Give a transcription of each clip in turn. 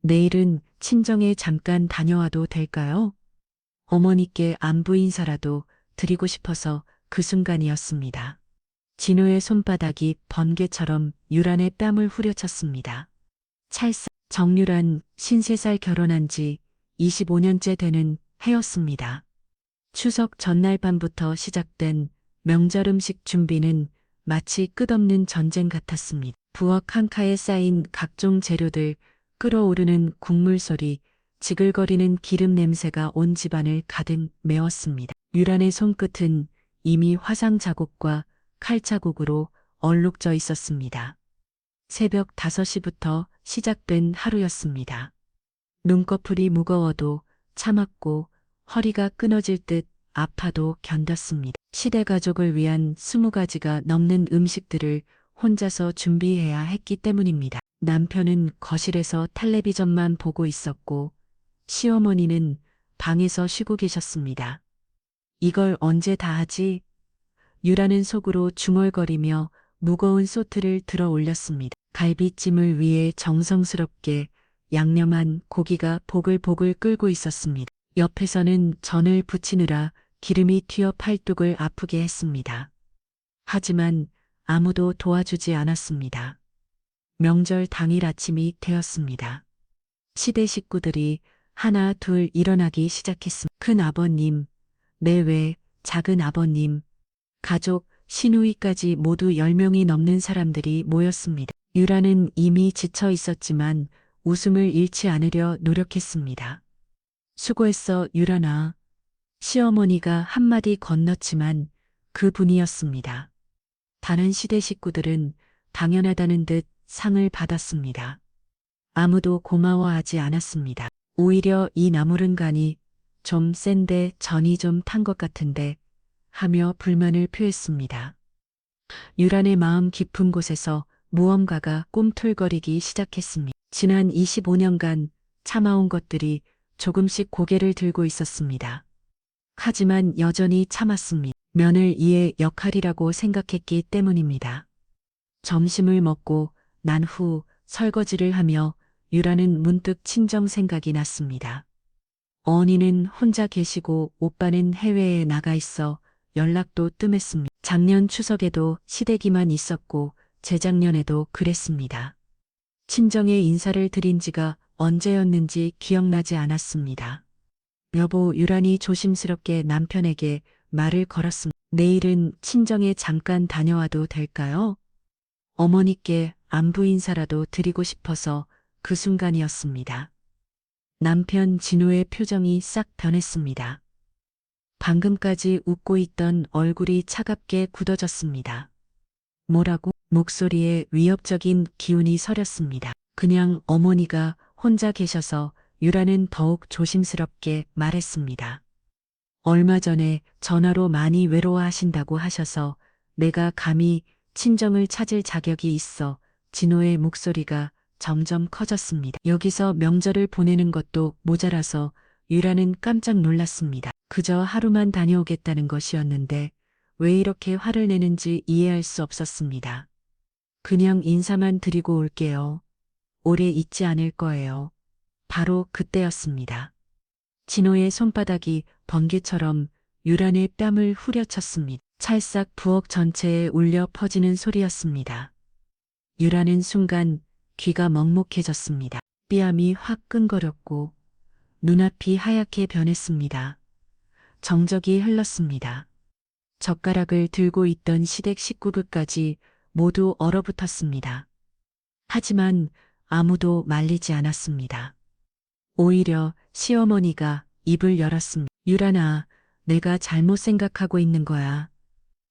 내일은 친정에 잠깐 다녀와도 될까요? 어머니께 안부 인사라도 드리고 싶어서 그 순간이었습니다. 진호의 손바닥이 번개처럼 유란의 뺨을 후려쳤습니다. 찰싹. 정유란 53살 결혼한 지 25년째 되는 해였습니다. 추석 전날 밤부터 시작된 명절 음식 준비는 마치 끝없는 전쟁 같았습니다. 부엌 한카에 쌓인 각종 재료들, 끓어오르는 국물 소리, 지글거리는 기름 냄새가 온 집안을 가득 메웠습니다. 유란의 손끝은 이미 화상 자국과 칼 자국으로 얼룩져 있었습니다. 새벽 5시부터 시작된 하루였습니다. 눈꺼풀이 무거워도 참았고 허리가 끊어질 듯 아파도 견뎠습니다. 시대 가족을 위한 20가지가 넘는 음식들을 혼자서 준비해야 했기 때문입니다. 남편은 거실에서 텔레비전만 보고 있었고 시어머니는 방에서 쉬고 계셨습니다. 이걸 언제 다 하지? 유라는 속으로 중얼거리며 무거운 소트를 들어 올렸습니다. 갈비찜을 위해 정성스럽게 양념한 고기가 보글보글 끓고 있었습니다. 옆에서는 전을 부치느라 기름이 튀어 팔뚝을 아프게 했습니다. 하지만 아무도 도와주지 않았습니다. 명절 당일 아침이 되었습니다. 시대 식구들이 하나 둘 일어나기 시작했습니다. 큰 아버님, 내외, 작은 아버님, 가족, 시누이까지 모두 10명이 넘는 사람들이 모였습니다. 유라는 이미 지쳐 있었지만 웃음을 잃지 않으려 노력했습니다. 수고했어, 유란아. 시어머니가 한마디 건넜지만 그분이었습니다. 다른 시대 식구들은 당연하다는 듯 상을 받았습니다. 아무도 고마워하지 않았습니다. 오히려 이 나물은 간이 좀 센데 전이 좀 탄 것 같은데 하며 불만을 표했습니다. 유란의 마음 깊은 곳에서 무언가가 꿈틀거리기 시작했습니다. 지난 25년간 참아온 것들이 조금씩 고개를 들고 있었습니다. 하지만 여전히 참았습니다. 면을 이의 역할이라고 생각했기 때문입니다. 점심을 먹고 난 후 설거지를 하며 유라는 문득 친정 생각이 났습니다. 어머니는 혼자 계시고 오빠는 해외에 나가 있어 연락도 뜸했습니다. 작년 추석에도 시댁이만 있었고 재작년에도 그랬습니다. 친정에 인사를 드린 지가 언제였는지 기억나지 않았습니다. 여보, 유란이 조심스럽게 남편에게 말을 걸었습니다. 내일은 친정에 잠깐 다녀와도 될까요? 어머니께 안부 인사라도 드리고 싶어서 그 순간이었습니다. 남편 진우의 표정이 싹 변했습니다. 방금까지 웃고 있던 얼굴이 차갑게 굳어졌습니다. 뭐라고? 목소리에 위협적인 기운이 서렸습니다. 그냥 어머니가 혼자 계셔서. 유라는 더욱 조심스럽게 말했습니다. 얼마 전에 전화로 많이 외로워하신다고 하셔서 내가 감히 친정을 찾을 자격이 있어. 진호의 목소리가 점점 커졌습니다. 여기서 명절을 보내는 것도 모자라서 유라는 깜짝 놀랐습니다. 그저 하루만 다녀오겠다는 것이었는데 왜 이렇게 화를 내는지 이해할 수 없었습니다. 그냥 인사만 드리고 올게요. 오래 있지 않을 거예요. 바로 그때였습니다. 진호의 손바닥이 번개처럼 유란의 뺨을 후려쳤습니다. 찰싹 부엌 전체에 울려 퍼지는 소리였습니다. 유란은 순간 귀가 먹먹해졌습니다. 삐암이 확 끈거렸고 눈앞이 하얗게 변했습니다. 정적이 흘렀습니다. 젓가락을 들고 있던 시댁 식구들까지 모두 얼어붙었습니다. 하지만 아무도 말리지 않았습니다. 오히려 시어머니가 입을 열었습니다. 유란아, 내가 잘못 생각하고 있는 거야.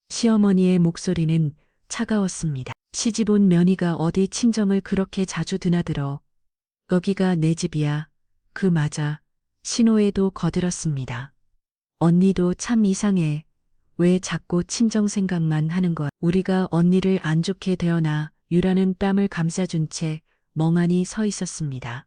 시어머니의 목소리는 차가웠습니다. 시집온 며느리가 어디 친정을 그렇게 자주 드나들어. 여기가 내 집이야. 그 맞아. 신호에도 거들었습니다. 언니도 참 이상해. 왜 자꾸 친정 생각만 하는 거야. 우리가 언니를 안 좋게 대어나. 유라는 뺨을 감싸준 채 멍하니 서 있었습니다.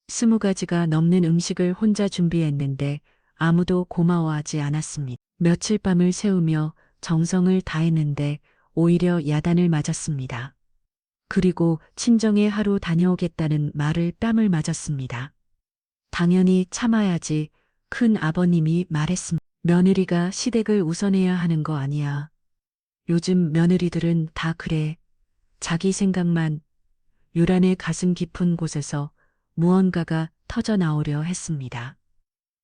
20가지가 넘는 음식을 혼자 준비했는데 아무도 고마워하지 않았습니다. 며칠 밤을 새우며 정성을 다했는데 오히려 야단을 맞았습니다. 그리고 친정에 하루 다녀오겠다는 말을 뺨을 맞았습니다. 당연히 참아야지. 큰 아버님이 말했습니다. 며느리가 시댁을 우선해야 하는 거 아니야. 요즘 며느리들은 다 그래. 자기 생각만. 유란의 가슴 깊은 곳에서 무언가가 터져 나오려 했습니다.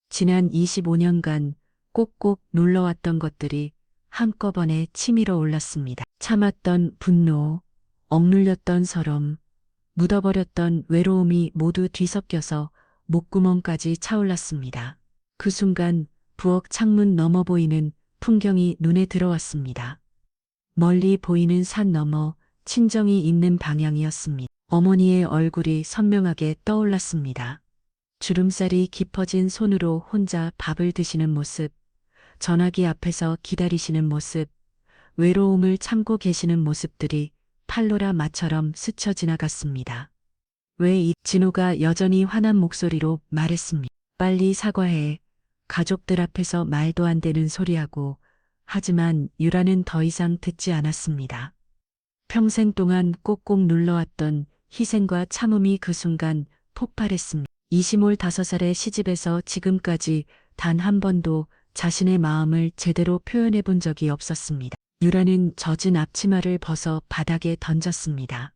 지난 25년간 꼭꼭 눌러왔던 것들이 한꺼번에 치밀어 올랐습니다. 참았던 분노, 억눌렸던 서름, 묻어버렸던 외로움이 모두 뒤섞여서 목구멍까지 차올랐습니다. 그 순간 부엌 창문 너머 보이는 풍경이 눈에 들어왔습니다. 멀리 보이는 산 너머 친정이 있는 방향이었습니다. 어머니의 얼굴이 선명하게 떠올랐습니다. 주름살이 깊어진 손으로 혼자 밥을 드시는 모습, 전화기 앞에서 기다리시는 모습, 외로움을 참고 계시는 모습들이 팔로라 마처럼 스쳐 지나갔습니다. 진호가 여전히 화난 목소리로 말했습니다. 빨리 사과해. 가족들 앞에서 말도 안 되는 소리하고. 하지만 유라는 더 이상 듣지 않았습니다. 평생 동안 꼭꼭 눌러왔던 희생과 참음이 그 순간 폭발했습니다. 25살의 시집에서 지금까지 단 한 번도 자신의 마음을 제대로 표현해 본 적이 없었습니다. 유라는 젖은 앞치마를 벗어 바닥에 던졌습니다.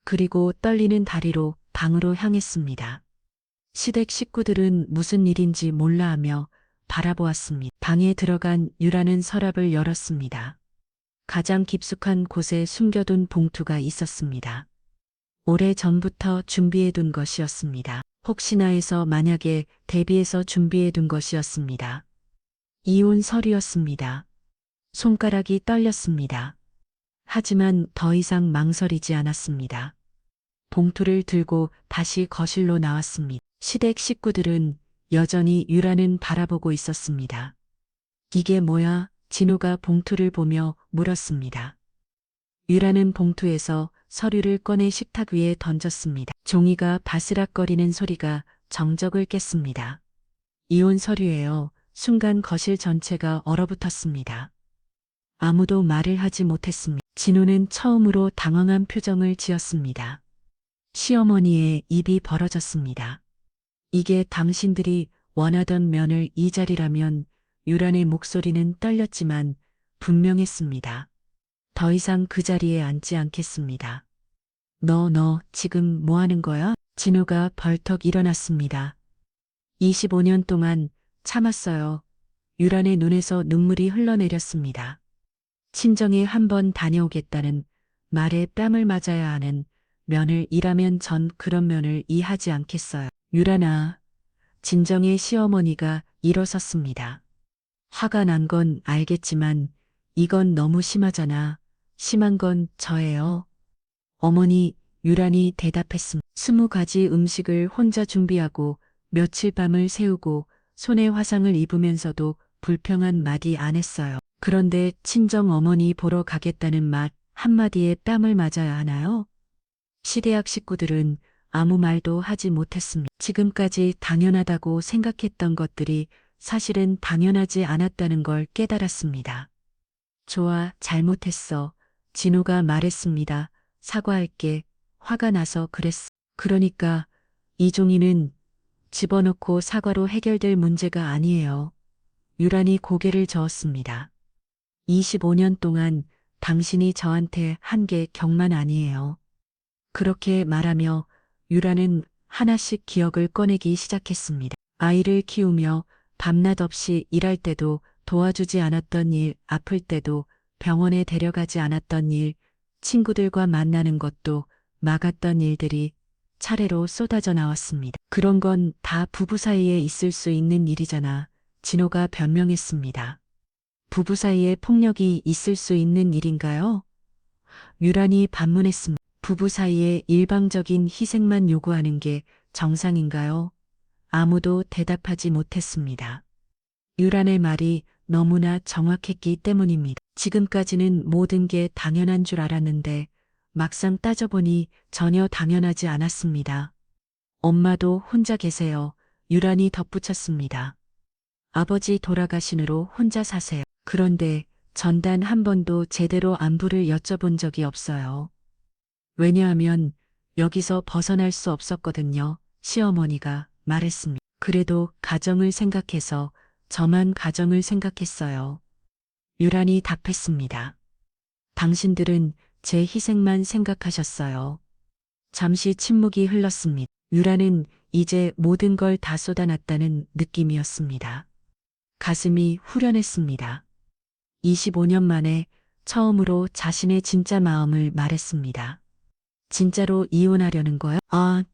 그리고 떨리는 다리로 방으로 향했습니다. 시댁 식구들은 무슨 일인지 몰라 하며 바라보았습니다. 방에 들어간 유라는 서랍을 열었습니다. 가장 깊숙한 곳에 숨겨둔 봉투가 있었습니다. 오래 전부터 준비해둔 것이었습니다. 혹시나 해서 만약에 대비해서 준비해둔 것이었습니다. 이혼 서류였습니다. 손가락이 떨렸습니다. 하지만 더 이상 망설이지 않았습니다. 봉투를 들고 다시 거실로 나왔습니다. 시댁 식구들은 여전히 유라는 바라보고 있었습니다. 이게 뭐야? 진호가 봉투를 보며 물었습니다. 유라는 봉투에서 서류를 꺼내 식탁 위에 던졌습니다. 종이가 바스락거리는 소리가 정적을 깼습니다. 이혼 서류예요. 순간 거실 전체가 얼어붙었습니다. 아무도 말을 하지 못했습니다. 진호는 처음으로 당황한 표정을 지었습니다. 시어머니의 입이 벌어졌습니다. 이게 당신들이 원하던 며느리 이 자리라면. 유란의 목소리는 떨렸지만 분명했습니다. 더 이상 그 자리에 앉지 않겠습니다. 너 지금 뭐 하는 거야? 진호가 벌떡 일어났습니다. 25년 동안 참았어요. 유란의 눈에서 눈물이 흘러내렸습니다. 친정에 한번 다녀오겠다는 말에 뺨을 맞아야 하는 며느리라면 전 그런 며느리 이해하지 않겠어요. 유란아, 진정의 시어머니가 일어섰습니다. 화가 난 건 알겠지만 이건 너무 심하잖아. 심한 건 저예요. 어머니, 유란이 대답했습니다. 20가지 음식을 혼자 준비하고 며칠 밤을 새우고 손에 화상을 입으면서도 불평한 마디 안 했어요. 그런데 친정 어머니 보러 가겠다는 말 한마디에 뺨을 맞아야 하나요? 시대학 식구들은 아무 말도 하지 못했습니다. 지금까지 당연하다고 생각했던 것들이 사실은 당연하지 않았다는 걸 깨달았습니다. 좋아, 잘못했어. 진호가 말했습니다. 사과할게. 화가 나서 그랬어. 그러니까 이종희는 집어넣고 사과로 해결될 문제가 아니에요. 유란이 고개를 저었습니다. 25년 동안 당신이 저한테 한 게 격만 아니에요. 그렇게 말하며 유란은 하나씩 기억을 꺼내기 시작했습니다. 아이를 키우며 밤낮 없이 일할 때도 도와주지 않았던 일, 아플 때도 병원에 데려가지 않았던 일, 친구들과 만나는 것도 막았던 일들이 차례로 쏟아져 나왔습니다. 그런 건 다 부부 사이에 있을 수 있는 일이잖아. 진호가 변명했습니다. 부부 사이에 폭력이 있을 수 있는 일인가요? 유란이 반문했습니다. 부부 사이에 일방적인 희생만 요구하는 게 정상인가요? 아무도 대답하지 못했습니다. 유란의 말이 너무나 정확했기 때문입니다. 지금까지는 모든 게 당연한 줄 알았는데 막상 따져보니 전혀 당연하지 않았습니다. 엄마도 혼자 계세요. 유란이 덧붙였습니다. 아버지 돌아가신 후로 혼자 사세요. 그런데 전 단 한 번도 제대로 안부를 여쭤본 적이 없어요. 왜냐하면 여기서 벗어날 수 없었거든요. 시어머니가 말했습니다. 그래도 가정을 생각해서 저만 가정을 생각했어요. 유란이 답했습니다. 당신들은 제 희생만 생각하셨어요. 잠시 침묵이 흘렀습니다. 유라는 이제 모든 걸 다 쏟아놨다는 느낌이었습니다. 가슴이 후련했습니다. 25년 만에 처음으로 자신의 진짜 마음을 말했습니다. 진짜로 이혼하려는 거야? 아,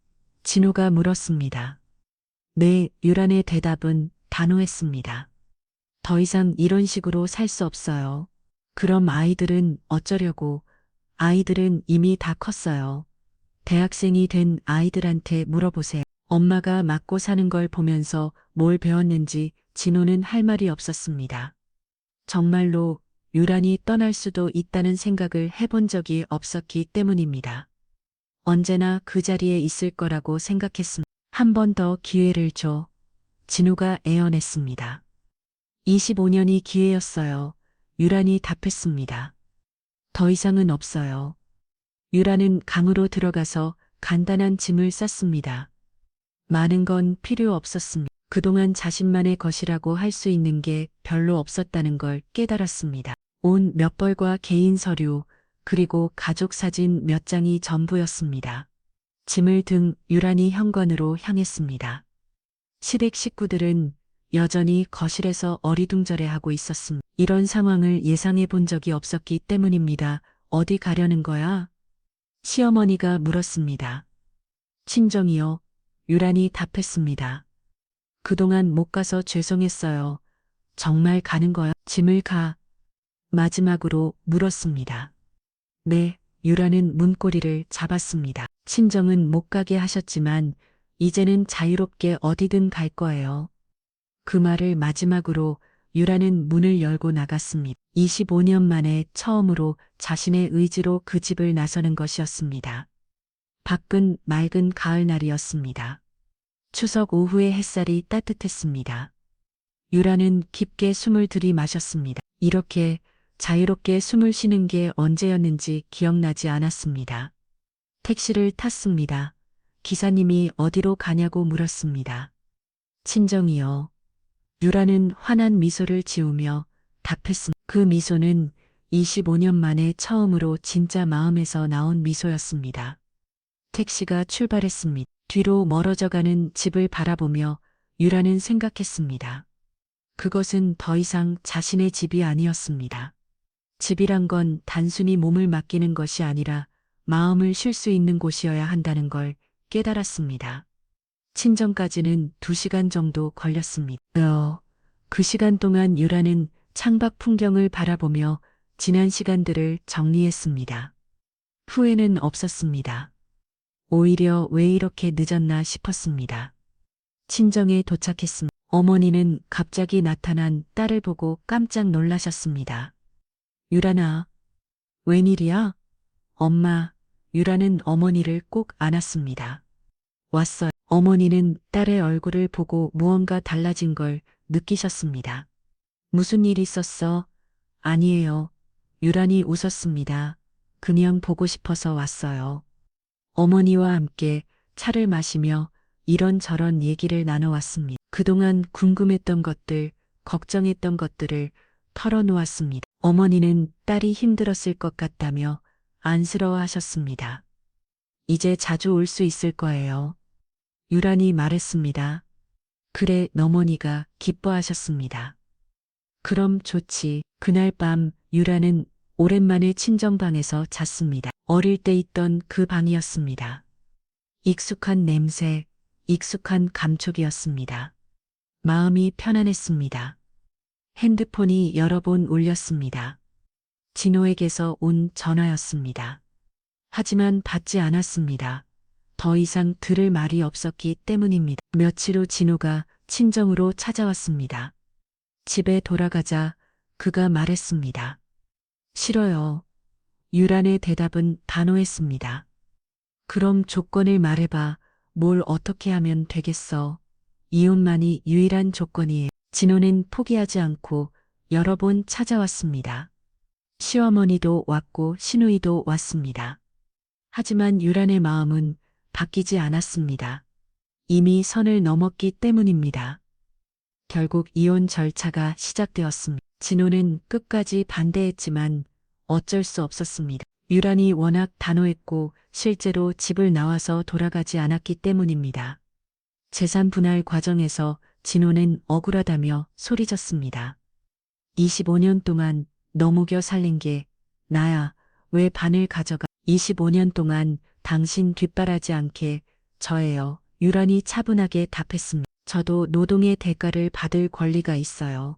진호가 물었습니다. 네, 유란의 대답은 단호했습니다. 더 이상 이런 식으로 살 수 없어요. 그럼 아이들은 어쩌려고? 아이들은 이미 다 컸어요. 대학생이 된 아이들한테 물어보세요. 엄마가 맞고 사는 걸 보면서 뭘 배웠는지 진호는 할 말이 없었습니다. 정말로 유란이 떠날 수도 있다는 생각을 해본 적이 없었기 때문입니다. 언제나 그 자리에 있을 거라고 생각했습니다. 한 번 더 기회를 줘. 진호가 애원했습니다. 25년이 기회였어요. 유란이 답했습니다. 더 이상은 없어요. 유란은 강으로 들어가서 간단한 짐을 쌌습니다. 많은 건 필요 없었습니다. 그동안 자신만의 것이라고 할 수 있는 게 별로 없었다는 걸 깨달았습니다. 온 몇 벌과 개인 서류, 그리고 가족 사진 몇 장이 전부였습니다. 짐을 든 유란이 현관으로 향했습니다. 시댁 식구들은 여전히 거실에서 어리둥절해하고 있었습니다. 이런 상황을 예상해 본 적이 없었기 때문입니다. 어디 가려는 거야? 시어머니가 물었습니다. 친정이요. 유란이 답했습니다. 그동안 못 가서 죄송했어요. 정말 가는 거야? 짐을 가. 마지막으로 물었습니다. 네, 유란은 문고리를 잡았습니다. 친정은 못 가게 하셨지만 이제는 자유롭게 어디든 갈 거예요. 그 말을 마지막으로 유란은 문을 열고 나갔습니다. 25년 만에 처음으로 자신의 의지로 그 집을 나서는 것이었습니다. 밖은 맑은 가을날이었습니다. 추석 오후의 햇살이 따뜻했습니다. 유라는 깊게 숨을 들이마셨습니다. 이렇게 자유롭게 숨을 쉬는 게 언제였는지 기억나지 않았습니다. 택시를 탔습니다. 기사님이 어디로 가냐고 물었습니다. 친정이요. 유라는 환한 미소를 지으며 답했습니다. 그 미소는 25년 만에 처음으로 진짜 마음에서 나온 미소였습니다. 택시가 출발했습니다. 뒤로 멀어져가는 집을 바라보며 유라는 생각했습니다. 그것은 더 이상 자신의 집이 아니었습니다. 집이란 건 단순히 몸을 맡기는 것이 아니라 마음을 쉴 수 있는 곳이어야 한다는 걸 깨달았습니다. 친정까지는 2시간 정도 걸렸습니다. 그 시간 동안 유라는 창밖 풍경을 바라보며 지난 시간들을 정리했습니다. 후회는 없었습니다. 오히려 왜 이렇게 늦었나 싶었습니다. 친정에 도착했습니다. 어머니는 갑자기 나타난 딸을 보고 깜짝 놀라셨습니다. 유란아, 웬일이야? 엄마, 유라는 어머니를 꼭 안았습니다. 왔어요. 어머니는 딸의 얼굴을 보고 무언가 달라진 걸 느끼셨습니다. 무슨 일 있었어? 아니에요. 유란이 웃었습니다. 그냥 보고 싶어서 왔어요. 어머니와 함께 차를 마시며 이런저런 얘기를 나눠왔습니다. 그동안 궁금했던 것들, 걱정했던 것들을 털어놓았습니다. 어머니는 딸이 힘들었을 것 같다며 안쓰러워하셨습니다. 이제 자주 올 수 있을 거예요. 유란이 말했습니다. 그래, 어머니가 기뻐하셨습니다. 그럼 좋지. 그날 밤 유라는 오랜만에 친정방에서 잤습니다. 어릴 때 있던 그 방이었습니다. 익숙한 냄새, 익숙한 감촉이었습니다. 마음이 편안했습니다. 핸드폰이 여러 번 울렸습니다. 진호에게서 온 전화였습니다. 하지만 받지 않았습니다. 더 이상 들을 말이 없었기 때문입니다. 며칠 후 진호가 친정으로 찾아왔습니다. 집에 돌아가자 그가 말했습니다. 싫어요. 유란의 대답은 단호했습니다. 그럼 조건을 말해봐. 뭘 어떻게 하면 되겠어. 이혼만이 유일한 조건이에요. 진호는 포기하지 않고 여러 번 찾아왔습니다. 시어머니도 왔고 시누이도 왔습니다. 하지만 유란의 마음은 바뀌지 않았습니다. 이미 선을 넘었기 때문입니다. 결국 이혼 절차가 시작되었습니다. 진호는 끝까지 반대했지만 어쩔 수 없었습니다. 유란이 워낙 단호했고 실제로 집을 나와서 돌아가지 않았기 때문입니다. 재산 분할 과정에서 진호는 억울하다며 소리쳤습니다. 25년 동안 너 먹여 살린 게 나야. 왜 반을 가져가? 25년 동안 당신 뒷바라지 않게 저예요. 유란이 차분하게 답했습니다. 저도 노동의 대가를 받을 권리가 있어요.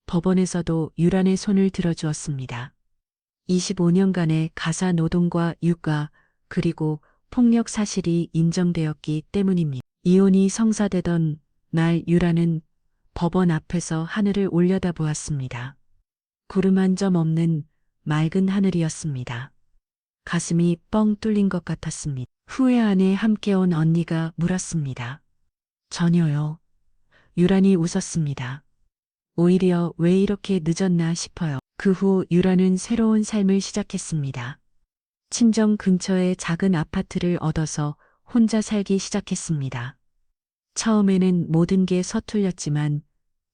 법원에서도 유란의 손을 들어주었습니다. 25년간의 가사 노동과 육아 그리고 폭력 사실이 인정되었기 때문입니다. 이혼이 성사되던 날 유란은 법원 앞에서 하늘을 올려다보았습니다. 구름 한 점 없는 맑은 하늘이었습니다. 가슴이 뻥 뚫린 것 같았습니다. 후회 안에 함께 온 언니가 물었습니다. 전혀요. 유란이 웃었습니다. 오히려 왜 이렇게 늦었나 싶어요. 그 후 유란은 새로운 삶을 시작했습니다. 친정 근처에 작은 아파트를 얻어서 혼자 살기 시작했습니다. 처음에는 모든 게 서툴렸지만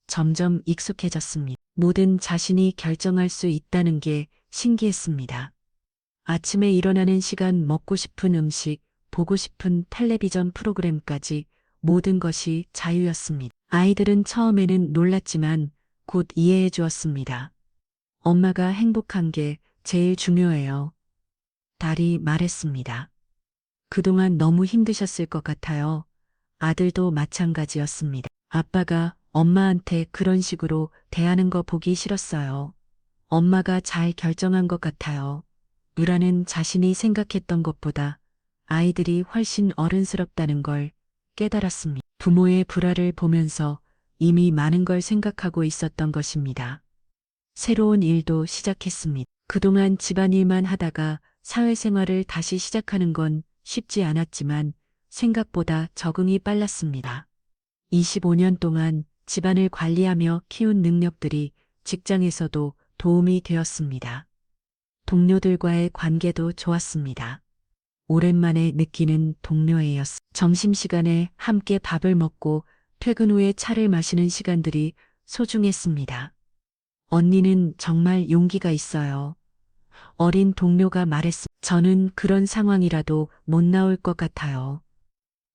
점점 익숙해졌습니다. 뭐든 자신이 결정할 수 있다는 게 신기했습니다. 아침에 일어나는 시간, 먹고 싶은 음식, 보고 싶은 텔레비전 프로그램까지 모든 것이 자유였습니다. 아이들은 처음에는 놀랐지만 곧 이해해 주었습니다. 엄마가 행복한 게 제일 중요해요. 딸이 말했습니다. 그동안 너무 힘드셨을 것 같아요. 아들도 마찬가지였습니다. 아빠가 엄마한테 그런 식으로 대하는 거 보기 싫었어요. 엄마가 잘 결정한 것 같아요. 유라는 자신이 생각했던 것보다 아이들이 훨씬 어른스럽다는 걸 깨달았습니다. 부모의 불화를 보면서 이미 많은 걸 생각하고 있었던 것입니다. 새로운 일도 시작했습니다. 그동안 집안일만 하다가 사회생활을 다시 시작하는 건 쉽지 않았지만 생각보다 적응이 빨랐습니다. 25년 동안 집안을 관리하며 키운 능력들이 직장에서도 도움이 되었습니다. 동료들과의 관계도 좋았습니다. 오랜만에 느끼는 동료애였습니다. 점심시간에 함께 밥을 먹고 퇴근 후에 차를 마시는 시간들이 소중했습니다. 언니는 정말 용기가 있어요. 어린 동료가 말했습니다. 저는 그런 상황이라도 못 나올 것 같아요.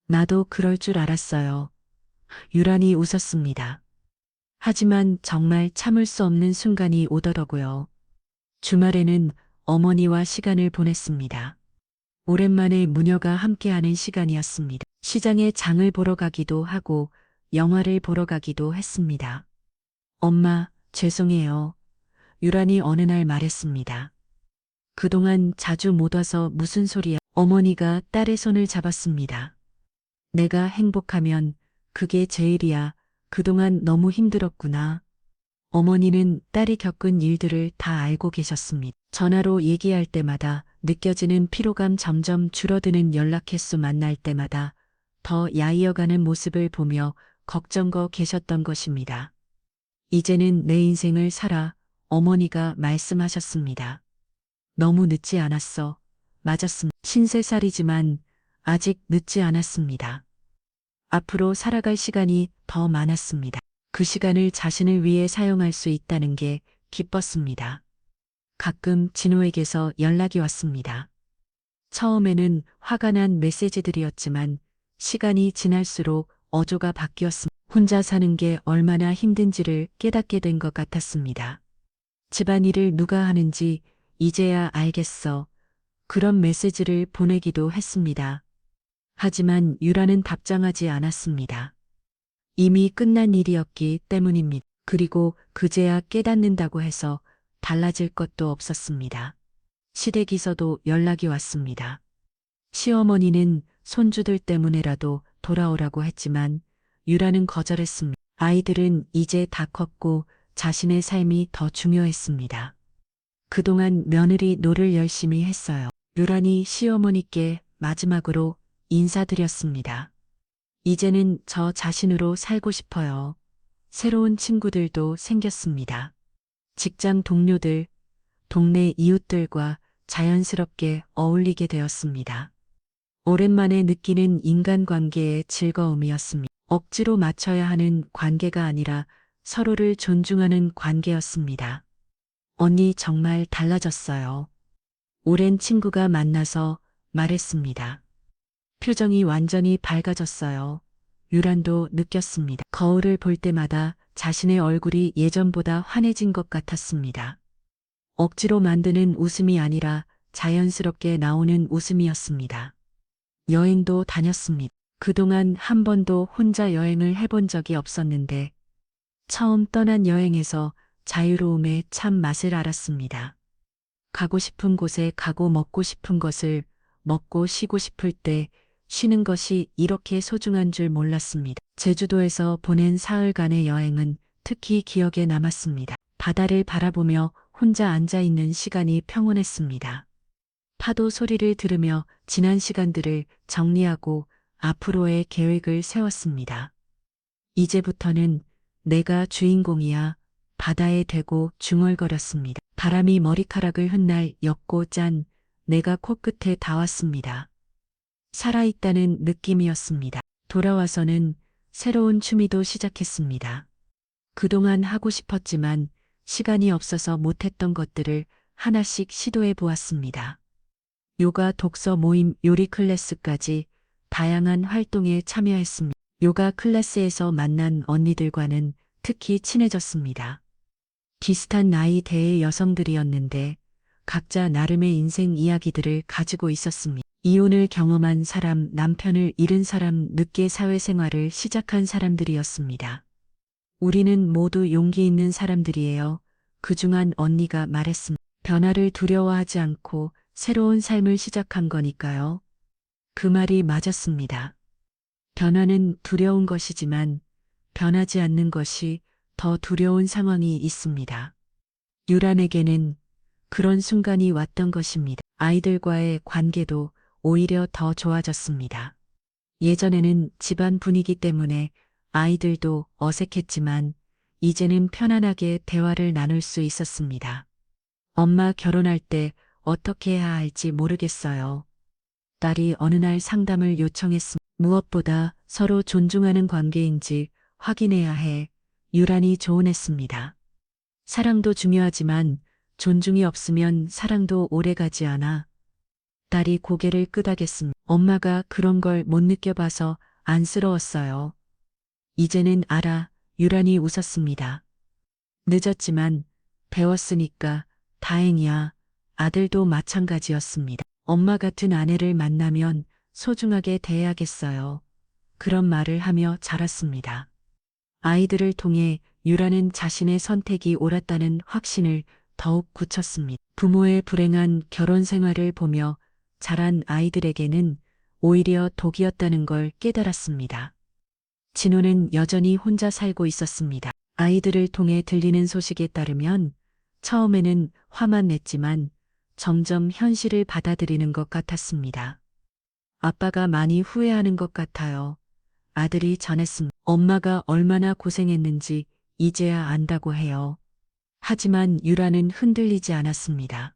나도 그럴 줄 알았어요. 유란이 웃었습니다. 하지만 정말 참을 수 없는 순간이 오더라고요. 주말에는 어머니와 시간을 보냈습니다. 오랜만에 무녀가 함께하는 시간이었습니다. 시장에 장을 보러 가기도 하고 영화를 보러 가기도 했습니다. 엄마, 죄송해요. 유란이 어느 날 말했습니다. 그동안 자주 못 와서 무슨 소리야. 어머니가 딸의 손을 잡았습니다. 내가 행복하면 그게 제일이야. 그동안 너무 힘들었구나. 어머니는 딸이 겪은 일들을 다 알고 계셨습니다. 전화로 얘기할 때마다 느껴지는 피로감 점점 줄어드는 연락 횟수 만날 때마다 더 야이어가는 모습을 보며 걱정거 계셨던 것입니다. 이제는 내 인생을 살아 어머니가 말씀하셨습니다. 너무 늦지 않았어. 맞았습니다. 53살이지만 아직 늦지 않았습니다. 앞으로 살아갈 시간이 더 많았습니다. 그 시간을 자신을 위해 사용할 수 있다는 게 기뻤습니다. 가끔 진호에게서 연락이 왔습니다. 처음에는 화가 난 메시지들이었지만 시간이 지날수록 어조가 바뀌었습니다. 혼자 사는 게 얼마나 힘든지를 깨닫게 된 것 같았습니다. 집안일을 누가 하는지 이제야 알겠어. 그런 메시지를 보내기도 했습니다. 하지만 유라는 답장하지 않았습니다. 이미 끝난 일이었기 때문입니다. 그리고 그제야 깨닫는다고 해서 달라질 것도 없었습니다. 시댁에서도 연락이 왔습니다. 시어머니는 손주들 때문에라도 돌아오라고 했지만 유라는 거절했습니다. 아이들은 이제 다 컸고 자신의 삶이 더 중요했습니다. 그동안 며느리 노를 열심히 했어요. 유란이 시어머니께 마지막으로 인사드렸습니다. 이제는 저 자신으로 살고 싶어요. 새로운 친구들도 생겼습니다. 직장 동료들, 동네 이웃들과 자연스럽게 어울리게 되었습니다. 오랜만에 느끼는 인간관계의 즐거움이었습니다. 억지로 맞춰야 하는 관계가 아니라 서로를 존중하는 관계였습니다. 언니 정말 달라졌어요. 오랜 친구가 만나서 말했습니다. 표정이 완전히 밝아졌어요. 유란도 느꼈습니다. 거울을 볼 때마다 자신의 얼굴이 예전보다 환해진 것 같았습니다. 억지로 만드는 웃음이 아니라 자연스럽게 나오는 웃음이었습니다. 여행도 다녔습니다. 그동안 한 번도 혼자 여행을 해본 적이 없었는데 처음 떠난 여행에서 자유로움의 참 맛을 알았습니다. 가고 싶은 곳에 가고 먹고 싶은 것을 먹고 쉬고 싶을 때 쉬는 것이 이렇게 소중한 줄 몰랐습니다. 제주도에서 보낸 사흘간의 여행은 특히 기억에 남았습니다. 바다를 바라보며 혼자 앉아 있는 시간이 평온했습니다. 파도 소리를 들으며 지난 시간들을 정리하고 앞으로의 계획을 세웠습니다. 이제부터는 내가 주인공이야. 바다에 대고 중얼거렸습니다. 바람이 머리카락을 흩날 옅고 짠 내가 코끝에 닿았습니다. 살아있다는 느낌이었습니다. 돌아와서는 새로운 취미도 시작했습니다. 그동안 하고 싶었지만 시간이 없어서 못했던 것들을 하나씩 시도해 보았습니다. 요가, 독서 모임, 요리 클래스까지 다양한 활동에 참여했습니다. 요가 클래스에서 만난 언니들과는 특히 친해졌습니다. 비슷한 나이대의 여성들이었는데 각자 나름의 인생 이야기들을 가지고 있었습니다. 이혼을 경험한 사람, 남편을 잃은 사람, 늦게 사회생활을 시작한 사람들이었습니다. 우리는 모두 용기 있는 사람들이에요. 그중 한 언니가 말했습니다. 변화를 두려워하지 않고 새로운 삶을 시작한 거니까요. 그 말이 맞았습니다. 변화는 두려운 것이지만 변하지 않는 것이 더 두려운 상황이 있습니다. 유란에게는 그런 순간이 왔던 것입니다. 아이들과의 관계도 오히려 더 좋아졌습니다. 예전에는 집안 분위기 때문에 아이들도 어색했지만 이제는 편안하게 대화를 나눌 수 있었습니다. 엄마 결혼할 때 어떻게 해야 할지 모르겠어요. 딸이 어느 날 상담을 요청했습니다. 무엇보다 서로 존중하는 관계인지 확인해야 해. 유란이 조언했습니다. 사랑도 중요하지만 존중이 없으면 사랑도 오래가지 않아. 딸이 고개를 끄덕였습니다. 엄마가 그런 걸 못 느껴봐서 안쓰러웠어요. 이제는 알아. 유란이 웃었습니다. 늦었지만 배웠으니까 다행이야. 아들도 마찬가지였습니다. 엄마 같은 아내를 만나면 소중하게 대해야겠어요. 그런 말을 하며 자랐습니다. 아이들을 통해 유라는 자신의 선택이 옳았다는 확신을 더욱 굳혔습니다. 부모의 불행한 결혼 생활을 보며 자란 아이들에게는 오히려 독이었다는 걸 깨달았습니다. 진호는 여전히 혼자 살고 있었습니다. 아이들을 통해 들리는 소식에 따르면 처음에는 화만 냈지만 점점 현실을 받아들이는 것 같았습니다. 아빠가 많이 후회하는 것 같아요. 아들이 전했습니다. 엄마가 얼마나 고생했는지 이제야 안다고 해요. 하지만 유라는 흔들리지 않았습니다.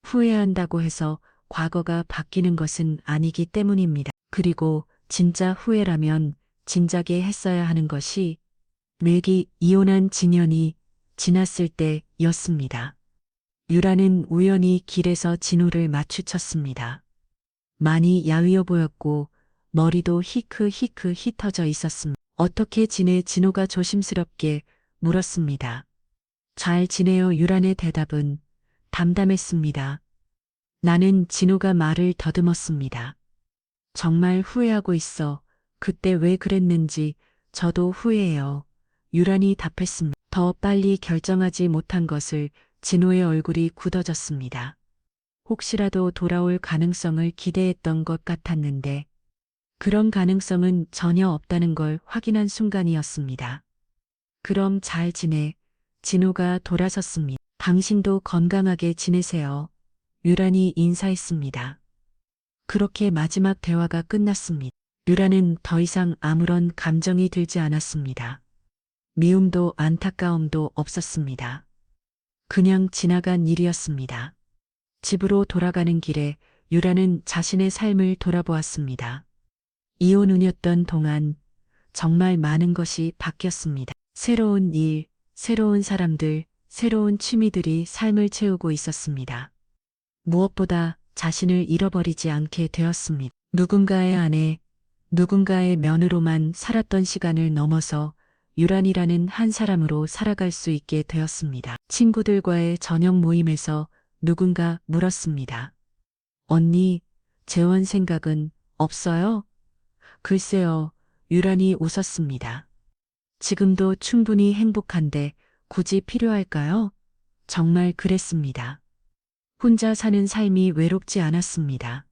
후회한다고 해서 과거가 바뀌는 것은 아니기 때문입니다. 그리고 진짜 후회라면 진작에 했어야 하는 것이 맥이 이혼한 진연이 지났을 때였습니다. 유라는 우연히 길에서 진호를 마주쳤습니다. 많이 야위어 보였고 머리도 히크 흩어져 있었습니다. 어떻게 지내? 진호가 조심스럽게 물었습니다. 잘 지내요. 유란의 대답은 담담했습니다. 나는 진호가 말을 더듬었습니다. 정말 후회하고 있어. 그때 왜 그랬는지 저도 후회해요. 유란이 답했습니다. 더 빨리 결정하지 못한 것을 진호의 얼굴이 굳어졌습니다. 혹시라도 돌아올 가능성을 기대했던 것 같았는데 그런 가능성은 전혀 없다는 걸 확인한 순간이었습니다. 그럼 잘 지내. 진호가 돌아섰습니다. 당신도 건강하게 지내세요. 유란이 인사했습니다. 그렇게 마지막 대화가 끝났습니다. 유란은 더 이상 아무런 감정이 들지 않았습니다. 미움도 안타까움도 없었습니다. 그냥 지나간 일이었습니다. 집으로 돌아가는 길에 유라는 자신의 삶을 돌아보았습니다. 이혼 후였던 동안 정말 많은 것이 바뀌었습니다. 새로운 일, 새로운 사람들, 새로운 취미들이 삶을 채우고 있었습니다. 무엇보다 자신을 잃어버리지 않게 되었습니다. 누군가의 아내, 누군가의 며느로만 살았던 시간을 넘어서 유란이라는 한 사람으로 살아갈 수 있게 되었습니다. 친구들과의 저녁 모임에서 누군가 물었습니다. 언니, 재혼 생각은 없어요? 글쎄요, 유란이 웃었습니다. 지금도 충분히 행복한데 굳이 필요할까요? 정말 그랬습니다. 혼자 사는 삶이 외롭지 않았습니다.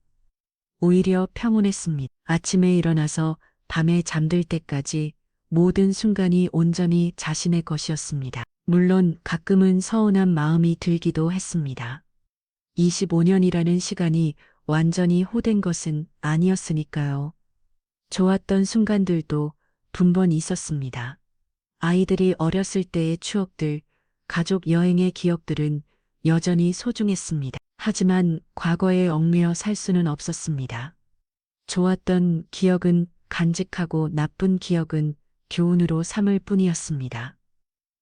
오히려 평온했습니다. 아침에 일어나서 밤에 잠들 때까지 모든 순간이 온전히 자신의 것이었습니다. 물론 가끔은 서운한 마음이 들기도 했습니다. 25년이라는 시간이 완전히 호된 것은 아니었으니까요. 좋았던 순간들도 분번 있었습니다. 아이들이 어렸을 때의 추억들, 가족 여행의 기억들은 여전히 소중했습니다. 하지만 과거에 얽매여 살 수는 없었습니다. 좋았던 기억은 간직하고 나쁜 기억은 교훈으로 삼을 뿐이었습니다.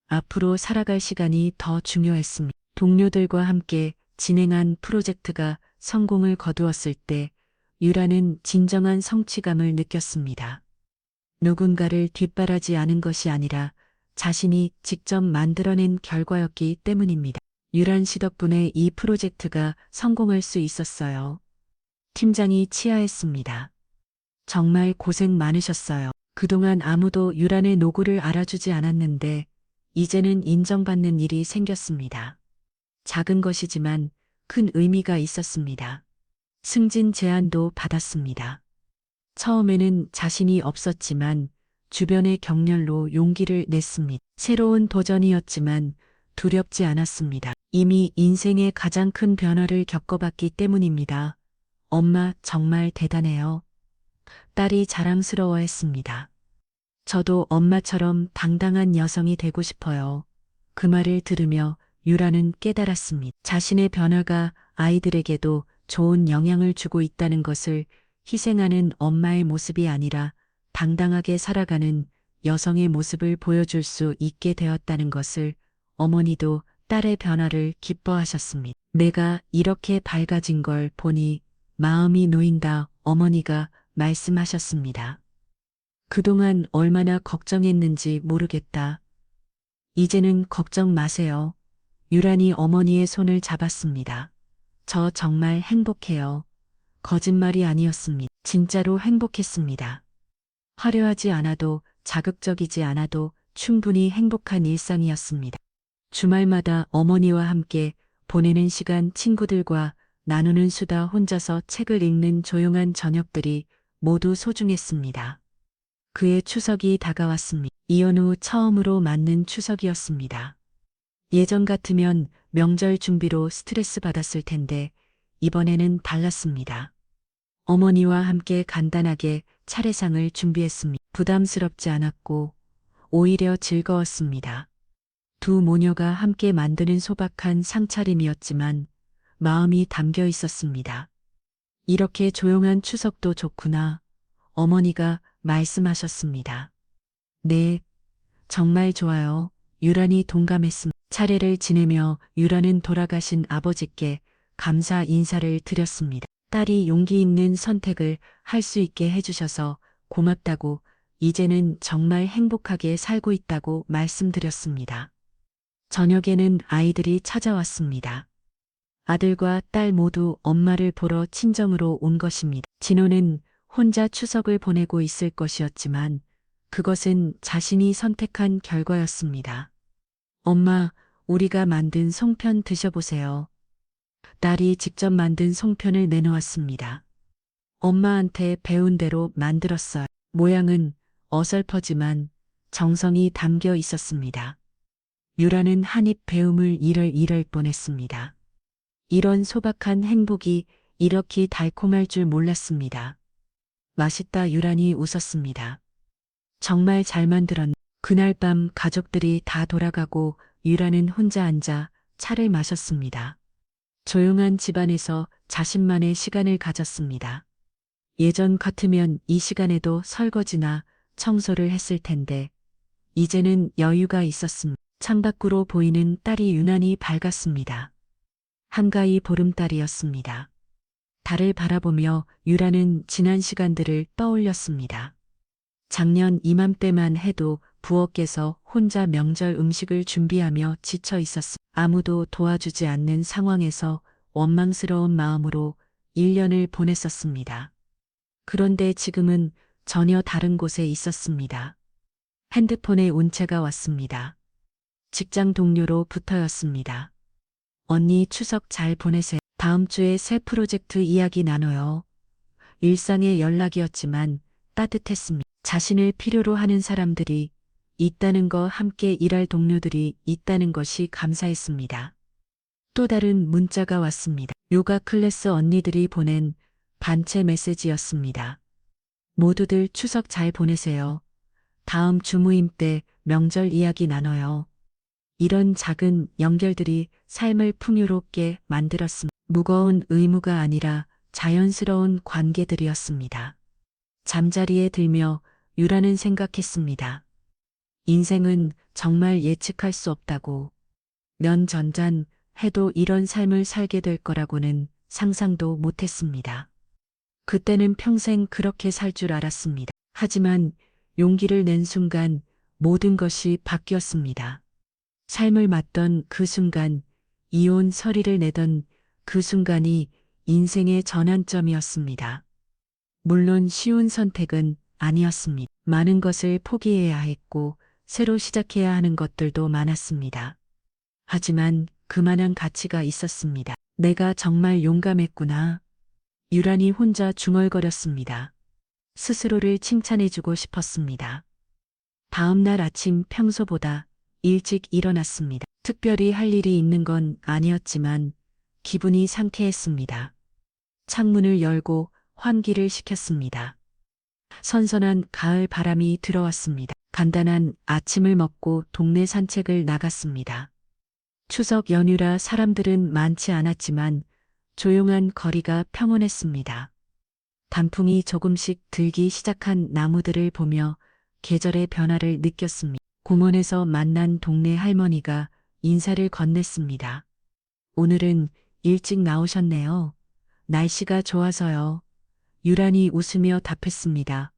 앞으로 살아갈 시간이 더 중요했습니다. 동료들과 함께 진행한 프로젝트가 성공을 거두었을 때 유라는 진정한 성취감을 느꼈습니다. 누군가를 뒷바라지 않은 것이 아니라 자신이 직접 만들어낸 결과였기 때문입니다. 유란 씨 덕분에 이 프로젝트가 성공할 수 있었어요. 팀장이 치하했습니다. 정말 고생 많으셨어요. 그동안 아무도 유란의 노고를 알아주지 않았는데 이제는 인정받는 일이 생겼습니다. 작은 것이지만 큰 의미가 있었습니다. 승진 제안도 받았습니다. 처음에는 자신이 없었지만 주변의 격려로 용기를 냈습니다. 새로운 도전이었지만 두렵지 않았습니다. 이미 인생의 가장 큰 변화를 겪어봤기 때문입니다. 엄마 정말 대단해요. 딸이 자랑스러워했습니다. 저도 엄마처럼 당당한 여성이 되고 싶어요. 그 말을 들으며 유라는 깨달았습니다. 자신의 변화가 아이들에게도 좋은 영향을 주고 있다는 것을 희생하는 엄마의 모습이 아니라 당당하게 살아가는 여성의 모습을 보여줄 수 있게 되었다는 것을 어머니도 딸의 변화를 기뻐하셨습니다. 내가 이렇게 밝아진 걸 보니 마음이 놓인다 어머니가 말씀하셨습니다. 그동안 얼마나 걱정했는지 모르겠다. 이제는 걱정 마세요. 유란이 어머니의 손을 잡았습니다. 저 정말 행복해요. 거짓말이 아니었습니다. 진짜로 행복했습니다. 화려하지 않아도 자극적이지 않아도 충분히 행복한 일상이었습니다. 주말마다 어머니와 함께 보내는 시간, 친구들과 나누는 수다, 혼자서 책을 읽는 조용한 저녁들이 모두 소중했습니다. 그의 추석이 다가왔습니다. 이혼 후 처음으로 맞는 추석이었습니다. 예전 같으면 명절 준비로 스트레스 받았을 텐데 이번에는 달랐습니다. 어머니와 함께 간단하게 차례상을 준비했습니다. 부담스럽지 않았고 오히려 즐거웠습니다. 두 모녀가 함께 만드는 소박한 상차림이었지만 마음이 담겨 있었습니다. 이렇게 조용한 추석도 좋구나. 어머니가 말씀하셨습니다. 네, 정말 좋아요. 유란이 동감했습니다. 차례를 지내며 유란은 돌아가신 아버지께 감사 인사를 드렸습니다. 딸이 용기 있는 선택을 할 수 있게 해주셔서 고맙다고, 이제는 정말 행복하게 살고 있다고 말씀드렸습니다. 저녁에는 아이들이 찾아왔습니다. 아들과 딸 모두 엄마를 보러 친정으로 온 것입니다. 진호는 혼자 추석을 보내고 있을 것이었지만 그것은 자신이 선택한 결과였습니다. 엄마, 우리가 만든 송편 드셔보세요. 딸이 직접 만든 송편을 내놓았습니다. 엄마한테 배운 대로 만들었어요. 모양은 어설퍼지만 정성이 담겨 있었습니다. 유라는 한입 배움을 이럴 뻔했습니다. 이런 소박한 행복이 이렇게 달콤할 줄 몰랐습니다. 맛있다. 유란이 웃었습니다. 정말 잘 만들었네. 그날 밤 가족들이 다 돌아가고 유라는 혼자 앉아 차를 마셨습니다. 조용한 집안에서 자신만의 시간을 가졌습니다. 예전 같으면 이 시간에도 설거지나 청소를 했을 텐데 이제는 여유가 있었습니다. 창밖으로 보이는 딸이 유난히 밝았습니다. 한가히 보름달이었습니다. 달을 바라보며 유라는 지난 시간들을 떠올렸습니다. 작년 이맘때만 해도 부엌에서 혼자 명절 음식을 준비하며 지쳐 있었습니다. 아무도 도와주지 않는 상황에서 원망스러운 마음으로 1년을 보냈었습니다. 그런데 지금은 전혀 다른 곳에 있었습니다. 핸드폰에 운체가 왔습니다. 직장 동료로부터였습니다. 언니 추석 잘 보내세요. 다음 주에 새 프로젝트 이야기 나눠요. 일상의 연락이었지만 따뜻했습니다. 자신을 필요로 하는 사람들이 있다는 거, 함께 일할 동료들이 있다는 것이 감사했습니다. 또 다른 문자가 왔습니다. 요가 클래스 언니들이 보낸 반체 메시지였습니다. 모두들 추석 잘 보내세요. 다음 주모임 때 명절 이야기 나눠요. 이런 작은 연결들이 삶을 풍요롭게 만들었습니다. 무거운 의무가 아니라 자연스러운 관계들이었습니다. 잠자리에 들며 유라는 생각했습니다. 인생은 정말 예측할 수 없다고. 몇 전전 해도 이런 삶을 살게 될 거라고는 상상도 못했습니다. 그때는 평생 그렇게 살 줄 알았습니다. 하지만 용기를 낸 순간 모든 것이 바뀌었습니다. 삶을 맞던 그 순간, 이혼 서리를 내던 그 순간이 인생의 전환점이었습니다. 물론 쉬운 선택은 아니었습니다. 많은 것을 포기해야 했고 새로 시작해야 하는 것들도 많았습니다. 하지만 그만한 가치가 있었습니다. 내가 정말 용감했구나. 유란히 혼자 중얼거렸습니다. 스스로를 칭찬해주고 싶었습니다. 다음 날 아침 평소보다 일찍 일어났습니다. 특별히 할 일이 있는 건 아니었지만 기분이 상쾌했습니다. 창문을 열고 환기를 시켰습니다. 선선한 가을 바람이 들어왔습니다. 간단한 아침을 먹고 동네 산책을 나갔습니다. 추석 연휴라 사람들은 많지 않았지만 조용한 거리가 평온했습니다. 단풍이 조금씩 들기 시작한 나무들을 보며 계절의 변화를 느꼈습니다. 공원에서 만난 동네 할머니가 인사를 건넸습니다. 오늘은 일찍 나오셨네요. 날씨가 좋아서요. 유란히 웃으며 답했습니다.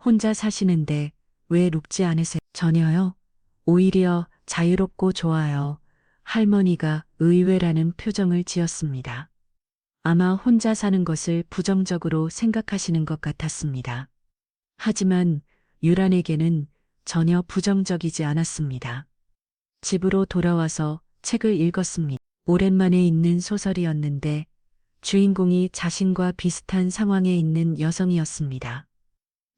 혼자 사시는데 왜 룩지 않으세요? 전혀요. 오히려 자유롭고 좋아요. 할머니가 의외라는 표정을 지었습니다. 아마 혼자 사는 것을 부정적으로 생각하시는 것 같았습니다. 하지만 유란에게는 전혀 부정적이지 않았습니다. 집으로 돌아와서 책을 읽었습니다. 오랜만에 읽는 소설이었는데 주인공이 자신과 비슷한 상황에 있는 여성이었습니다.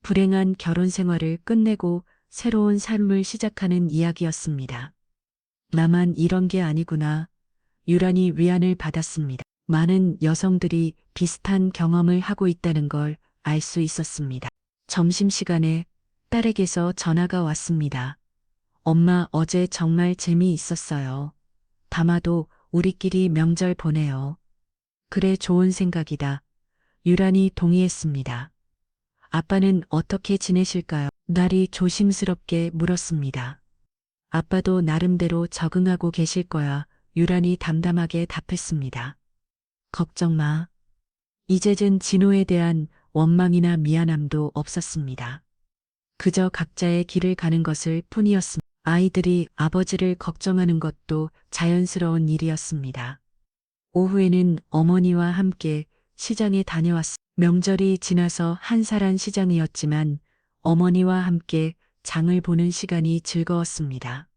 불행한 결혼 생활을 끝내고 새로운 삶을 시작하는 이야기였습니다. 나만 이런 게 아니구나. 유란히 위안을 받았습니다. 많은 여성들이 비슷한 경험을 하고 있다는 걸 알 수 있었습니다. 점심시간에 딸에게서 전화가 왔습니다. 엄마, 어제 정말 재미있었어요. 담아도 우리끼리 명절 보내요. 그래, 좋은 생각이다. 유란히 동의했습니다. 아빠는 어떻게 지내실까요? 딸이 조심스럽게 물었습니다. 아빠도 나름대로 적응하고 계실 거야. 유란히 담담하게 답했습니다. 걱정 마. 이제는 진호에 대한 원망이나 미안함도 없었습니다. 그저 각자의 길을 가는 것을 뿐이었습니다. 아이들이 아버지를 걱정하는 것도 자연스러운 일이었습니다. 오후에는 어머니와 함께 시장에 다녀왔습니다. 명절이 지나서 한산한 시장이었지만 어머니와 함께 장을 보는 시간이 즐거웠습니다.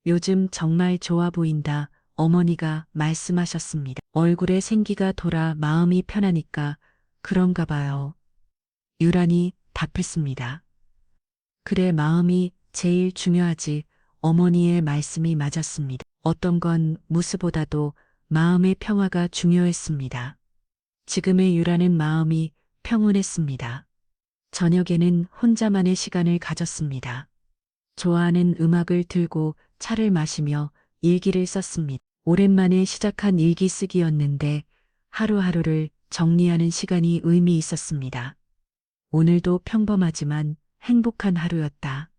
요즘 정말 좋아 보인다. 어머니가 말씀하셨습니다. 얼굴에 생기가 돌아 마음이 편하니까 그런가 봐요. 유란히 답했습니다. 그래, 마음이 제일 중요하지. 어머니의 말씀이 맞았습니다. 어떤 건 무엇보다도 마음의 평화가 중요했습니다. 지금의 유라는 마음이 평온했습니다. 저녁에는 혼자만의 시간을 가졌습니다. 좋아하는 음악을 들고 차를 마시며 일기를 썼습니다. 오랜만에 시작한 일기 쓰기였는데 하루하루를 정리하는 시간이 의미 있었습니다. 오늘도 평범하지만 행복한 하루였다.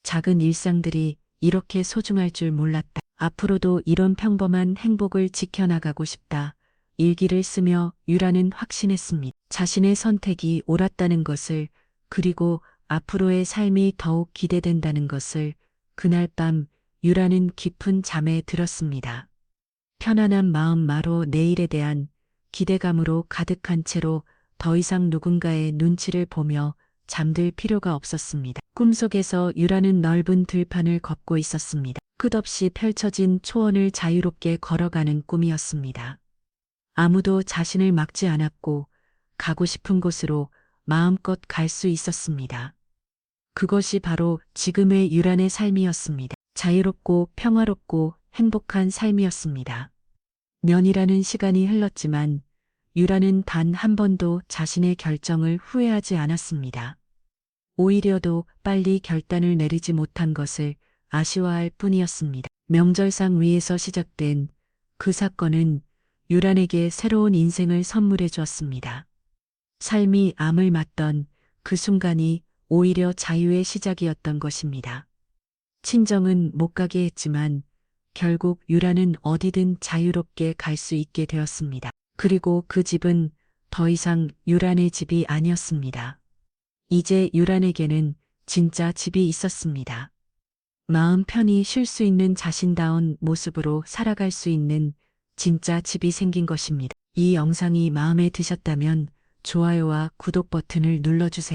작은 일상들이 이렇게 소중할 줄 몰랐다. 앞으로도 이런 평범한 행복을 지켜나가고 싶다. 일기를 쓰며 유라는 확신했습니다. 자신의 선택이 옳았다는 것을, 그리고 앞으로의 삶이 더욱 기대된다는 것을. 그날 밤 유라는 깊은 잠에 들었습니다. 편안한 마음마로 내일에 대한 기대감으로 가득한 채로 더 이상 누군가의 눈치를 보며 잠들 필요가 없었습니다. 꿈속에서 유라는 넓은 들판을 걷고 있었습니다. 끝없이 펼쳐진 초원을 자유롭게 걸어가는 꿈이었습니다. 아무도 자신을 막지 않았고 가고 싶은 곳으로 마음껏 갈 수 있었습니다. 그것이 바로 지금의 유란의 삶이었습니다. 자유롭고 평화롭고 행복한 삶이었습니다. 년이라는 시간이 흘렀지만 유라는 단 한 번도 자신의 결정을 후회하지 않았습니다. 오히려 더 빨리 결단을 내리지 못한 것을 아쉬워할 뿐이었습니다. 명절상 위에서 시작된 그 사건은 유란에게 새로운 인생을 선물해 주었습니다. 삶이 암을 맞던 그 순간이 오히려 자유의 시작이었던 것입니다. 친정은 못 가게 했지만 결국 유라는 어디든 자유롭게 갈 수 있게 되었습니다. 그리고 그 집은 더 이상 유란의 집이 아니었습니다. 이제 유란에게는 진짜 집이 있었습니다. 마음 편히 쉴 수 있는 자신다운 모습으로 살아갈 수 있는 진짜 집이 생긴 것입니다. 이 영상이 마음에 드셨다면 좋아요와 구독 버튼을 눌러주세요.